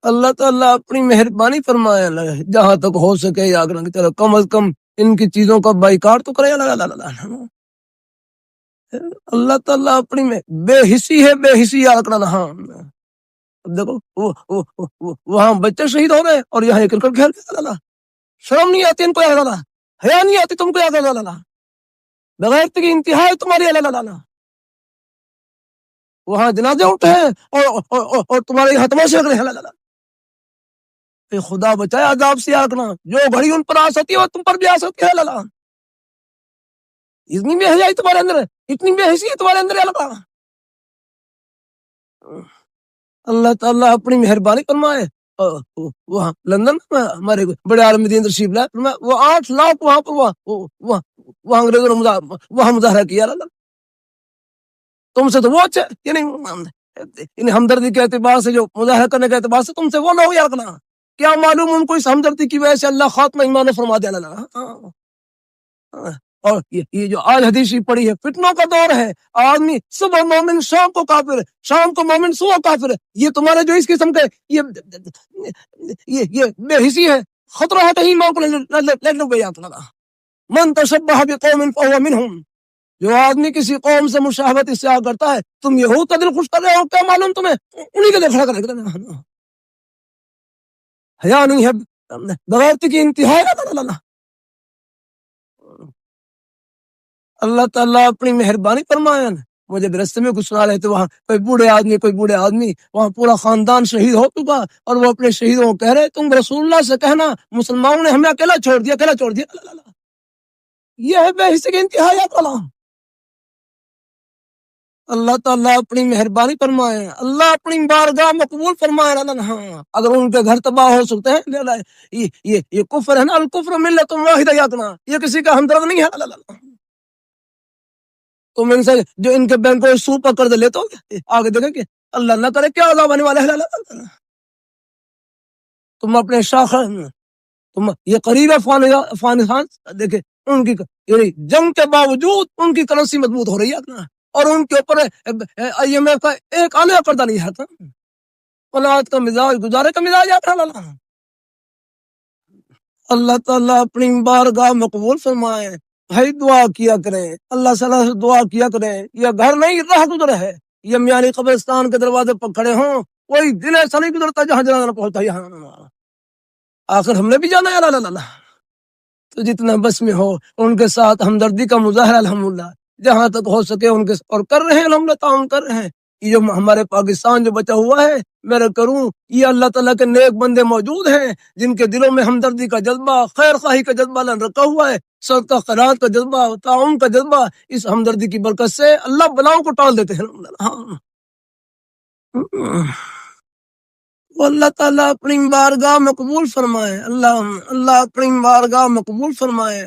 اللہ تعالیٰ اپنی مہربانی فرمائے اللہ جہاں تک ہو سکے یاد رکھیں چلو کم از کم ان کی چیزوں کا بائیکاٹ تو کرے اللہ تعالیٰ اپنی بے حسی ہے بے حسی یاد رکھنا ہاں اب دیکھو وہاں بچے شہید ہو گئے اور یہاں کرکٹ کھیل اللہ شرم نہیں آتی ان کو یاد اللہ حیا نہیں آتی تم کو یاد اللہ بغیر کی انتہا ہے تمہاری اللہ وہاں جنازے اٹھے اور تمہارے یہاں تماشے کرے اللہ خدا بچائے عذاب سے یاد رکھنا جو گھڑی ان پر آ سکتی ہے وہ تم پر بھی آ سکتی ہے اللہ اتنی بے حیائی تمہارے اندر ہے اتنی بے حیثیت تمہارے اندر ہے اللہ اللہ تعالیٰ اپنی مہربانی فرمائے وہاں لندن میں ہمارے بڑے عالم دین تشریف لائے وہ 8 لاکھ وہاں پر وہ انگریزوں نے وہاں مظاہرہ کیا اللہ تم سے تو وہ اچھا یعنی ہمدردی کے اعتبار سے جو مظاہرہ کرنے کے اعتبار سے تم سے وہ نہ ہو یار کرنا کیا معلوم ان کو اس ہمدردی کی وجہ سے اللہ خاتمہ ایمان نے فرما دیا اللہ اور یہ جو آج حدیث پڑی ہے فتنوں کا دور ہے آدمی صبح مومن شام کو کافر شام کو مومن صبح کافر یہ تمہارے جو اس قسم کے یہ بے حسی ہے خطرہ ہے کہیں ایمان کو لے لو گے من تشبہ بقوم فهو منهم جو آدمی کسی قوم سے مشابہت اس سے کرتا ہے تم یہود کا دل خوش کر رہے ہو کیا معلوم تمہیں انہی کے دل کھڑا کر رہے حیا نہیں ہے بغیرتی کی انتہا ہے اللہ تعالیٰ اپنی مہربانی فرمائے مجھے رستے میں کچھ سنا رہے تھے وہاں کوئی بوڑھے آدمی وہاں پورا خاندان شہید ہو چکا اور وہ اپنے شہیدوں کو کہہ رہے تم رسول اللہ سے کہنا مسلمانوں نے ہمیں اکیلا چھوڑ دیا یہ ہے بے حسی کی انتہا یا اللہ تعالیٰ اپنی مہربانی فرمائے اللہ اپنی بارگاہ مقبول فرمائے ہاں اگر ان کے گھر تباہ ہو سکتے ہیں یہ کفر ہے نا الکفر ملت واحدہ یادنا یہ کسی کا ہمدرد نہیں ہے اللہ تم ان سے جو ان کے بینک کو سود پر قرض لیتے ہو آگے دیکھیں کہ اللہ نہ کرے کیا عذاب آنے والا ہے تم اپنے شاخ تم یہ قریب ہے افغانستان دیکھیں ان کی یعنی جنگ کے باوجود ان کی کرنسی مضبوط ہو رہی ہے اور ان کے اوپر IMF کا ایک آنے پردہ نہیں ہے قناعت کا مزاج گزارے کا مزاج ہے اللہ تعالیٰ اپنی بارگاہ مقبول فرمائے بھائی دعا کیا کریں اللہ تعالیٰ سے دعا کیا کریں یہ گھر نہیں راہ گزر ہے یہ میانی قبرستان کے دروازے پر کھڑے ہوں کوئی دن ایسا نہیں گزرتا جہاں جانا پہنچتا یہاں آخر ہم نے بھی جانا ہے اللہ تو جتنا بس میں ہو ان کے ساتھ ہمدردی کا مظاہرہ الحمدللہ جہاں تک ہو سکے ان کے اور کر رہے ہیں الحمدللہ تعاون کر رہے ہیں یہ جو ہمارے پاکستان جو بچا ہوا ہے میرے کروں یہ اللہ تعالیٰ کے نیک بندے موجود ہیں جن کے دلوں میں ہمدردی کا جذبہ خیر خواہی کا جذبہ رکھا ہوا ہے صدقہ خیرات کا جذبہ تعاون کا جذبہ اس ہمدردی کی برکت سے اللہ بلاؤں کو ٹال دیتے ہیں اللہ تعالیٰ اپنی بارگاہ مقبول فرمائے اللہ اپنی بارگاہ مقبول فرمائے